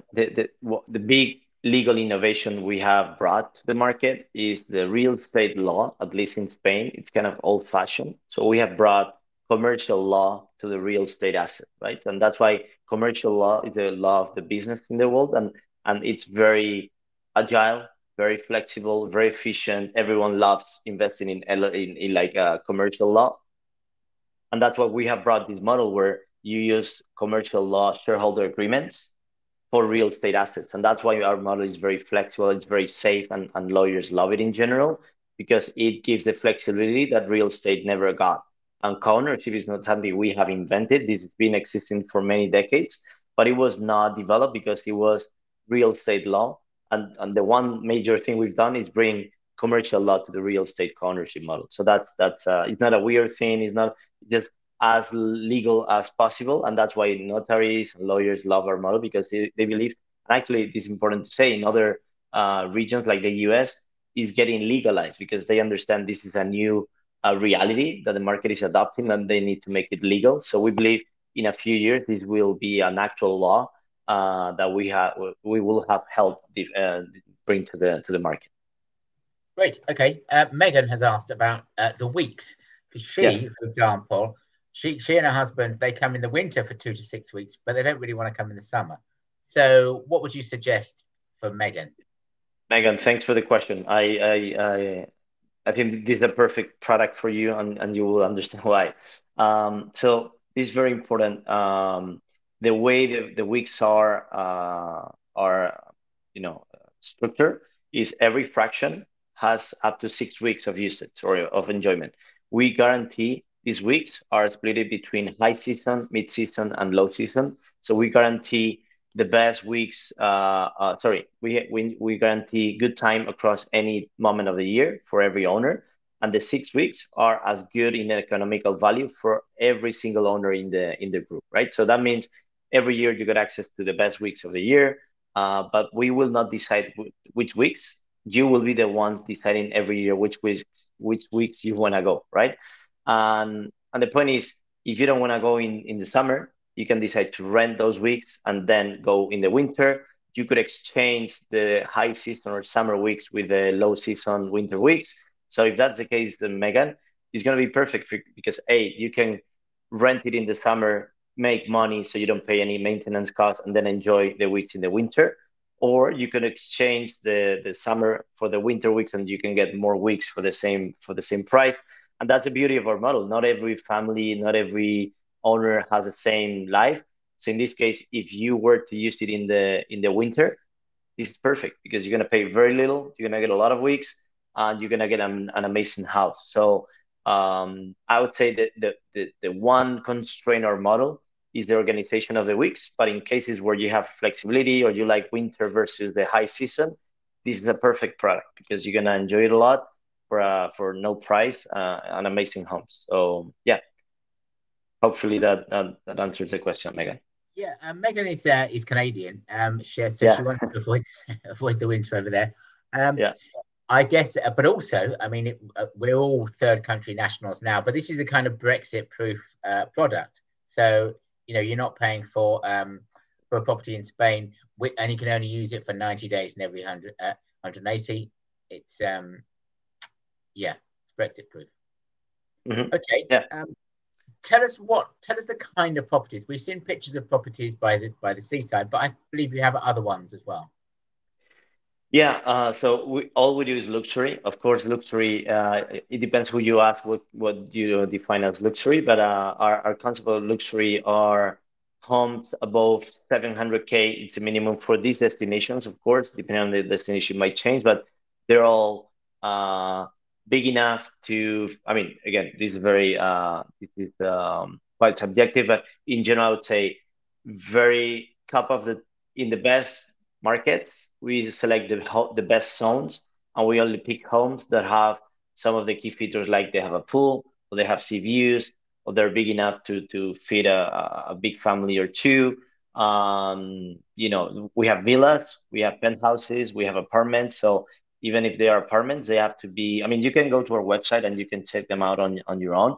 big legal innovation we have brought to the market is the real estate law, at least in Spain. It's kind of old fashioned. So we have brought commercial law to the real estate asset, right? And that's why commercial law is the law of the business in the world. And it's very agile, very flexible, very efficient. Everyone loves investing in like commercial law. And that's why we have brought this model where you use commercial law shareholder agreements for real estate assets. And that's why our model is very flexible, it's very safe, and lawyers love it in general because it gives the flexibility that real estate never got. And co-ownership is not something we have invented. This has been existing for many decades, but it was not developed because it was real estate law. And the one major thing we've done is bring commercial law to the real estate co-ownership model. So that's it's not a weird thing. It's not just as legal as possible. And that's why notaries and lawyers love our model because they believe, and actually it is important to say in other regions like the US is getting legalized because they understand this is a new reality that the market is adopting and they need to make it legal. So we believe in a few years, this will be an actual law that we will have helped bring to the market. Great. Okay. Megan has asked about the weeks. She, Yes. for example, she and her husband, they come in the winter for 2 to 6 weeks, but they don't really want to come in the summer. So what would you suggest for Megan? Megan, thanks for the question. I think this is a perfect product for you, and you will understand why. So this is very important. The way the weeks are structured is every fraction has up to 6 weeks of usage or of enjoyment. We guarantee these weeks are split between high season, mid season, and low season. So we guarantee the best weeks. Sorry, we guarantee good time across any moment of the year for every owner, and the 6 weeks are as good in economical value for every single owner in the group, right? So that means every year you get access to the best weeks of the year, but we will not decide which weeks. You will be the ones deciding every year which weeks you want to go, right? And the point is, if you don't want to go in the summer, you can decide to rent those weeks and then go in the winter. You could exchange the high season or summer weeks with the low season winter weeks. So if that's the case, then Megan, it's going to be perfect because you can rent it in the summer, make money so you don't pay any maintenance costs, and then enjoy the weeks in the winter. Or you can exchange the summer for the winter weeks, and you can get more weeks for the same price. And that's the beauty of our model. Not every family, not every owner has the same life. So in this case, if you were to use it in the winter, this is perfect because you're gonna pay very little. You're gonna get a lot of weeks, and you're gonna get an amazing house. So I would say that the one constraint or model is the organization of the weeks. But in cases where you have flexibility or you like winter versus the high season, this is a perfect product because you're gonna enjoy it a lot for no price, an amazing homes. So yeah, hopefully that answers the question, Megan. Yeah, Megan is Canadian. She Yeah, wants to avoid the winter over there. yeah. I guess, but also, I mean, we're all third country nationals now, but this is a kind of Brexit-proof product. So you're not paying for a property in Spain, and you can only use it for 90 days in every 180. It's it's Brexit-proof. Mm-hmm. Okay. Yeah. Tell us the kind of properties. We've seen pictures of properties by the seaside, but I believe you have other ones as well. Yeah, so all we do is luxury. Of course, luxury, it depends who you ask what you define as luxury, but our concept of luxury are homes above 700K. It's a minimum for these destinations, of course, depending on the destination might change, but they're all big enough to, I mean, again, this is quite subjective, but in general, I would say very top of in the best markets, we select the best zones, and we only pick homes that have some of the key features, like they have a pool, or they have sea views, or they're big enough to feed a big family or two. We have villas, we have penthouses, we have apartments. So even if they are apartments, they have to be. I mean, you can go to our website and you can check them out on your own.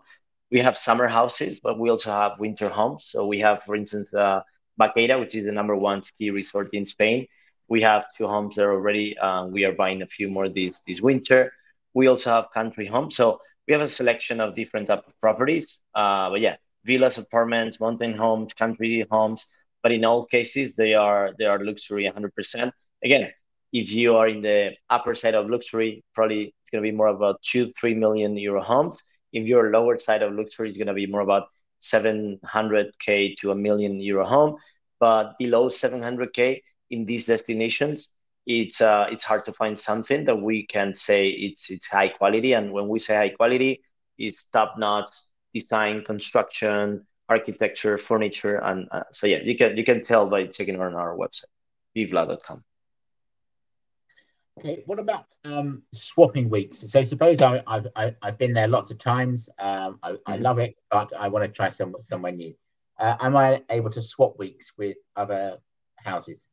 We have summer houses, but we also have winter homes. So we have, for instance, Baqueira, which is the #1 ski resort in Spain. We have 2 homes there already. We are buying a few more this winter. We also have country homes. So we have a selection of different type of properties. But yeah, villas, apartments, mountain homes, country homes. But in all cases, they are luxury 100%. Again, if you are in the upper side of luxury, probably it's going to be more about 2-3 million euro homes. If you're lower side of luxury, it's going to be more about 700K to a 1 million euro home. But below 700K in these destinations, it's hard to find something that we can say it's high quality. And when we say high quality, it's top notch design, construction, architecture, furniture, and so yeah, you can tell by checking on our website, vivla.com. Okay, what about swapping weeks? So suppose I've been there lots of times. I love it, but I want to try somewhere new. Am I able to swap weeks with other houses?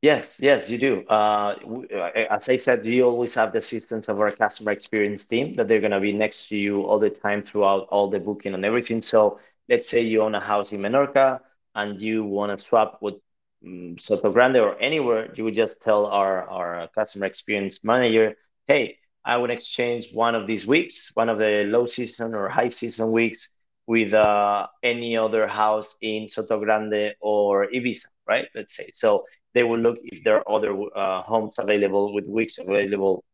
Yes, you do. As I said, you always have the assistance of our customer experience team that they're going to be next to you all the time throughout all the booking and everything. So let's say you own a house in Menorca and you want to swap with Soto Grande or anywhere, you would just tell our customer experience manager, hey, I would exchange one of these weeks, one of the low season or high season weeks with any other house in Soto Grande or Ibiza, right? Let's say. So they will look if there are other homes available with weeks available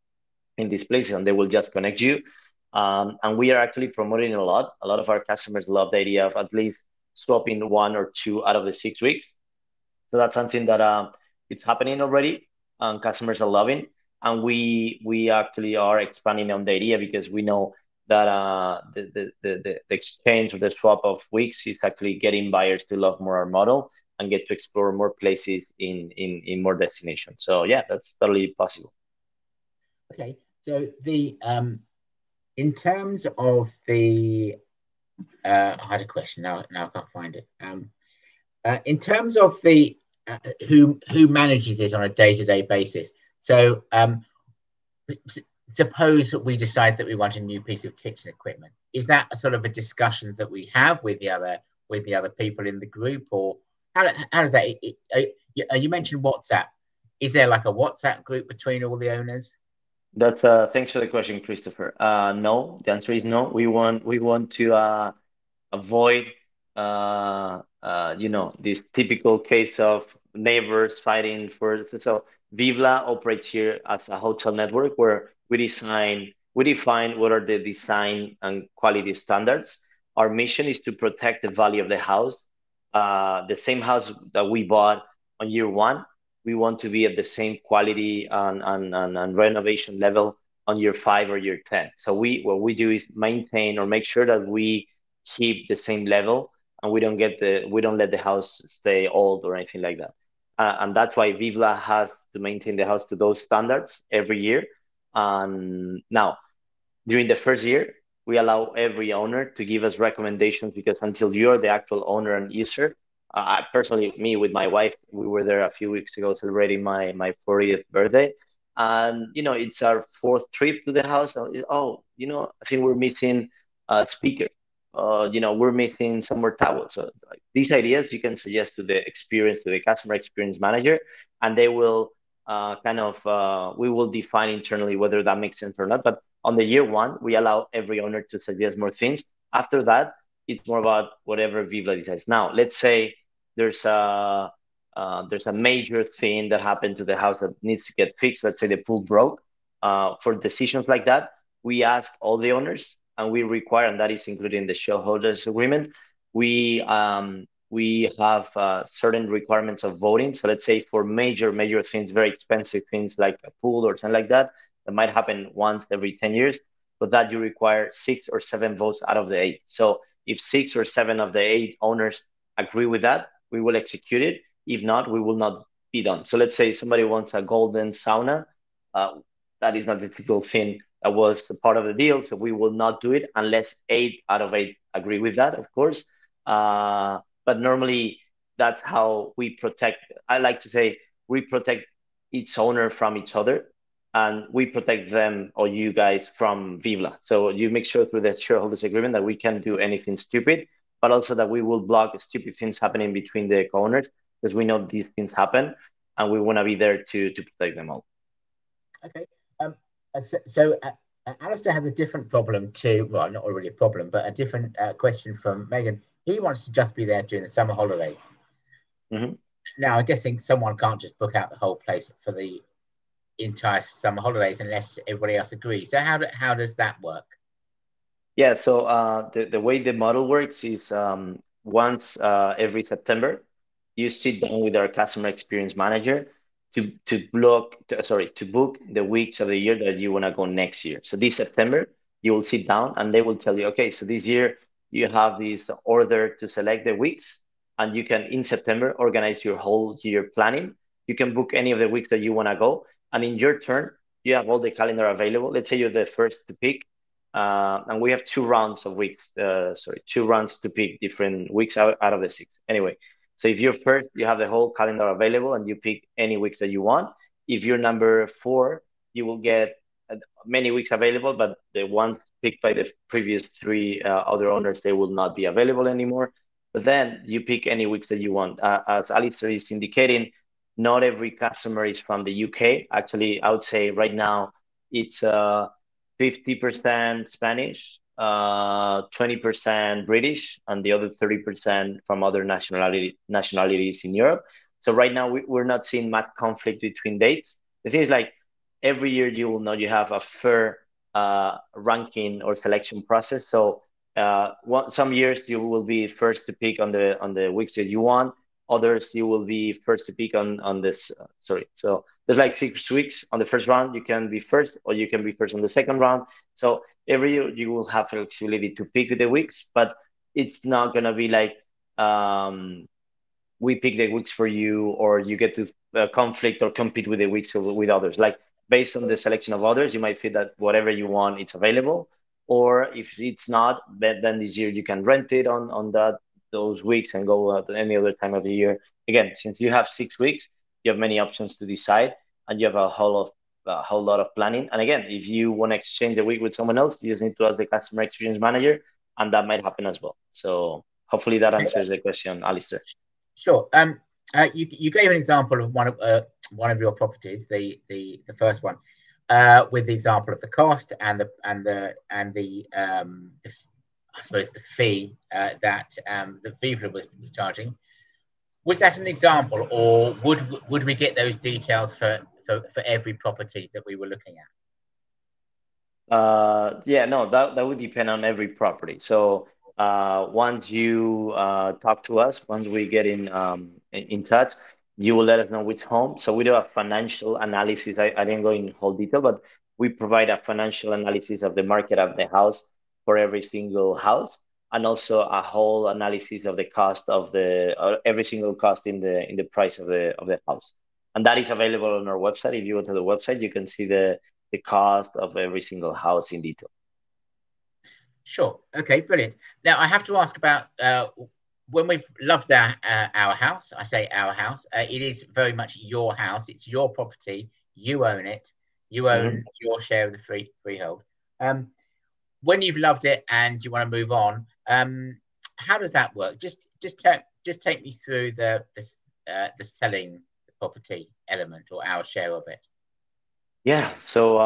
in these places, and they will just connect you. And we are actually promoting a lot. A lot of our customers love the idea of at least swapping 1 or 2 out of the 6 weeks. So that's something that it's happening already, and customers are loving. And we actually are expanding on the idea because we know that the exchange or the swap of weeks is actually getting buyers to love more our model and get to explore more places in more destinations. So yeah, that's totally possible. Okay, so the in terms of the I had a question now I can't find it. In terms of the who manages it on a day-to-day basis. So suppose we decide that we want a new piece of kitchen equipment. Is that a sort of a discussion that we have with the other people in the group, or how does that? You mentioned WhatsApp. Is there like a WhatsApp group between all the owners? That's thanks for the question, Christopher. No, the answer is no. We want to avoid this typical case of neighbors fighting for. So Vivla operates here as a hotel network where we define what are the design and quality standards. Our mission is to protect the value of the house. The same house that we bought on year one, we want to be at the same quality and renovation level on year 5 or year 10. So what we do is maintain or make sure that we keep the same level and we don't let the house stay old or anything like that. And that's why Vivla has to maintain the house to those standards every year. And now, during the first year, we allow every owner to give us recommendations because until you're the actual owner and user, personally, me with my wife, we were there a few weeks ago celebrating my 40th birthday. And, it's our fourth trip to the house. Oh, I think we're missing a speaker. We're missing some more towels. So like, these ideas you can suggest to the customer experience manager, and they will we will define internally whether that makes sense or not. But on the year one, we allow every owner to suggest more things. After that, it's more about whatever Vivla decides. Now, let's say there's a major thing that happened to the house that needs to get fixed. Let's say the pool broke. For decisions like that, we ask all the owners, and we require, and that is included in the shareholders agreement. We have certain requirements of voting. So let's say for major things, very expensive things like a pool or something like that, that might happen once every 10 years, but that you require 6 or 7 votes out of the 8. So if 6 or 7 of the 8 owners agree with that, we will execute it. If not, we will not be done. So let's say somebody wants a golden sauna. That is not the typical thing that was part of the deal. So we will not do it unless 8 out of 8 agree with that, of course. But normally that's how we protect. I like to say we protect each owner from each other, and we protect them or you guys from Vivla. So you make sure through the shareholders agreement that we can't do anything stupid, but also that we will block stupid things happening between the owners because we know these things happen. and we want to be there to protect them all. Okay. Alistair has a different problem too. Well, not really a problem, but a different question from Megan. He wants to just be there during the summer holidays. Mm-hmm. Now, I'm guessing someone can't just book out the whole place for the entire summer holidays unless everybody else agrees. So how does that work? Yeah, so the way the model works is once every September, you sit down with our customer experience manager to book the weeks of the year that you want to go next year. So this September, you will sit down and they will tell you, okay, so this year you have this order to select the weeks, and you can in September organize your whole year planning. You can book any of the weeks that you want to go, and in your turn, you have all the calendar available. Let's say you're the first to pick. And we have 2 rounds of weeks, 2 rounds to pick different weeks out of the 6. Anyway, so if you're first, you have the whole calendar available and you pick any weeks that you want. If you're number 4, you will get many weeks available, but the ones picked by the previous 3 other owners, they will not be available anymore. But then you pick any weeks that you want. As Alistair is indicating, not every customer is from the UK. Actually, I would say right now it's 50% Spanish, 20% British, and the other 30% from other nationalities in Europe. So right now we're not seeing much conflict between dates. The thing is, like, every year you will know you have a fair ranking or selection process. So some years you will be first to pick on the weeks that you want. Others you will be first to pick on this. So there's like 6 weeks on the first round. You can be first, or you can be first on the second round. So every year you will have flexibility to pick the weeks, but it's not gonna be like we pick the weeks for you, or you get to conflict or compete with the weeks with others. Like, based on the selection of others, you might feel that whatever you want, it's available. Or if it's not, then this year you can rent it on those weeks and go at any other time of the year. Again, since you have 6 weeks, you have many options to decide, and you have a whole lot of planning. And again, if you want to exchange a week with someone else, you just need to ask the customer experience manager, and that might happen as well. So hopefully that answers the question, Alistair. Sure. You gave an example of one of your properties, the first one, with the example of the cost and the I suppose the fee that the Vivla was charging. Was that an example, or would we get those details for every property that we were looking at? Yeah, no, that would depend on every property. So once you talk to us, once we get in touch, you will let us know which home. So we do a financial analysis. I didn't go in whole detail, but we provide a financial analysis of the market of the house for every single house, and also a whole analysis of the cost of every single cost in the price of the house. And that is available on our website. If you go to the website, you can see the cost of every single house in detail. Sure. Okay, brilliant. Now I have to ask about when we've loved our house. I say our house. It is very much your house. It's your property. You own it. You own your share of the freehold. When you've loved it and you want to move on, how does that work? Just take me through the selling the property element, or our share of it. Yeah, so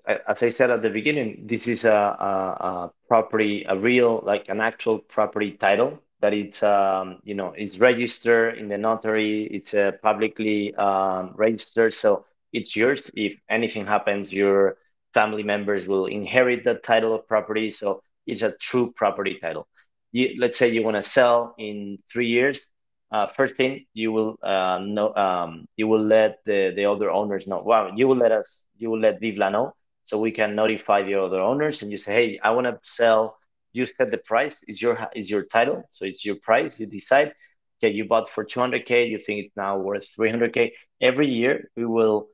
as I said at the beginning, this is a property, a real, like an actual property title that it's is registered in the notary. It's publicly registered, so it's yours. If anything happens, your family members will inherit that title of property. So it's a true property title. Let's say you want to sell in 3 years. First thing, you will you will let the other owners know. Well, you will let Vivla know, so we can notify the other owners, and you say, hey, I want to sell. You set the price. Is your title, so it's your price. You decide. Okay, you bought for 200K. You think it's now worth 300K. Every year, we will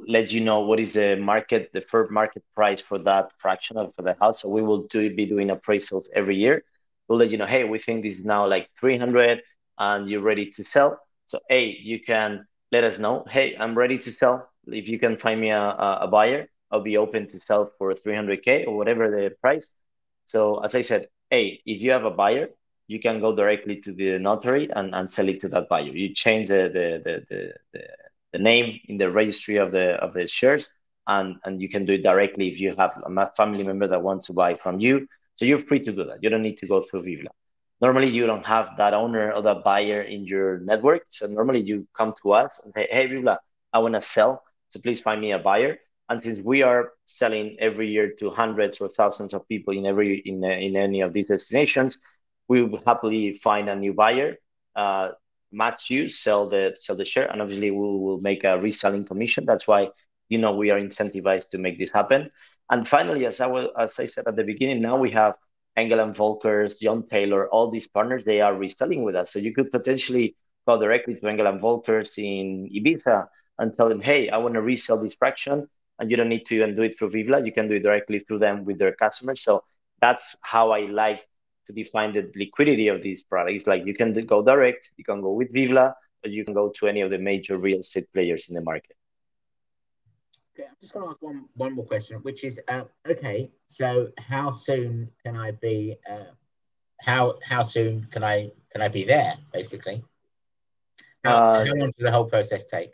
let you know what is the fair market price for that fractional for the house. So we will be doing appraisals every year. We'll let you know, hey, we think this is now like 300 and you're ready to sell. So you can let us know, hey, I'm ready to sell. If you can find me a buyer, I'll be open to sell for 300K or whatever the price. So as I said, hey, if you have a buyer, you can go directly to the notary and sell it to that buyer. You change the name in the registry of the shares, and you can do it directly if you have a family member that wants to buy from you. So you're free to do that. You don't need to go through Vivla. Normally, you don't have that owner or that buyer in your network. So normally you come to us and say, hey, Vivla, I want to sell. So please find me a buyer. And since we are selling every year to hundreds or thousands of people in any of these destinations, we will happily find a new buyer, match you, sell the share, and obviously we will make a reselling commission. That's why we are incentivized to make this happen. And finally, as I said at the beginning, now we have Engel and Volkers, John Taylor, all these partners, they are reselling with us. So you could potentially go directly to Engel and Volkers in Ibiza and tell them, hey, I want to resell this fraction. And you don't need to even do it through Vivla. You can do it directly through them with their customers. So that's how I like to define the liquidity of these products. Like you can go direct, you can go with Vivla, or you can go to any of the major real estate players in the market. Okay, I'm just going to ask one more question, which is, okay, so how soon can I be? How soon can I be there? Basically, how long does the whole process take?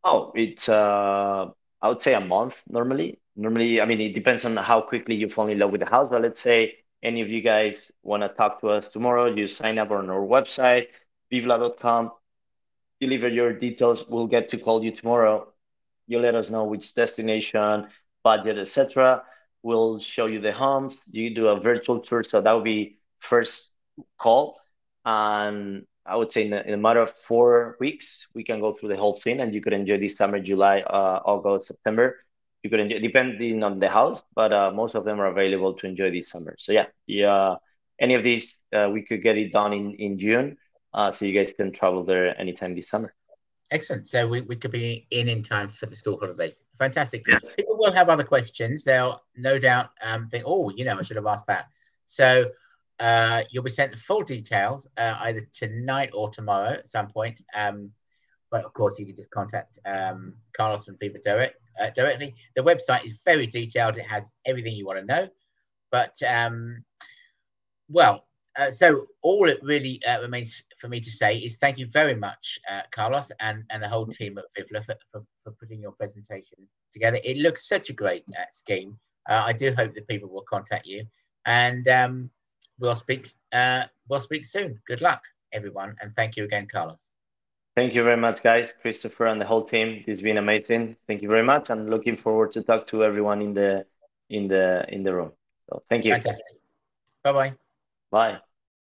Oh, it's I would say a month normally. Normally, I mean, it depends on how quickly you fall in love with the house. But let's say any of you guys want to talk to us tomorrow, you sign up on our website, vivla.com, deliver your details. We'll get to call you tomorrow. You let us know which destination, budget, etc. We'll show you the homes. You do a virtual tour, so that would be first call. And I would say in a matter of 4 weeks, we can go through the whole thing, and you could enjoy this summer, July, August, September. You could enjoy, depending on the house, but most of them are available to enjoy this summer. So yeah, any of these, we could get it done in June, so you guys can travel there anytime this summer. Excellent. So we could be in time for the school holidays. Fantastic. Yes. People will have other questions. They'll no doubt think, oh, I should have asked that. So you'll be sent the full details either tonight or tomorrow at some point. But of course, you can just contact Carlos and Vivla directly. The website is very detailed. It has everything you want to know. But so all it really remains for me to say is thank you very much, Carlos, and the whole team at Vivla for putting your presentation together. It looks such a great scheme. I do hope that people will contact you, and we'll speak soon. Good luck, everyone, and thank you again, Carlos. Thank you very much, guys, Christopher and the whole team. This has been amazing. Thank you very much, and looking forward to talk to everyone in the room. So thank you. Fantastic. Bye-bye. Bye.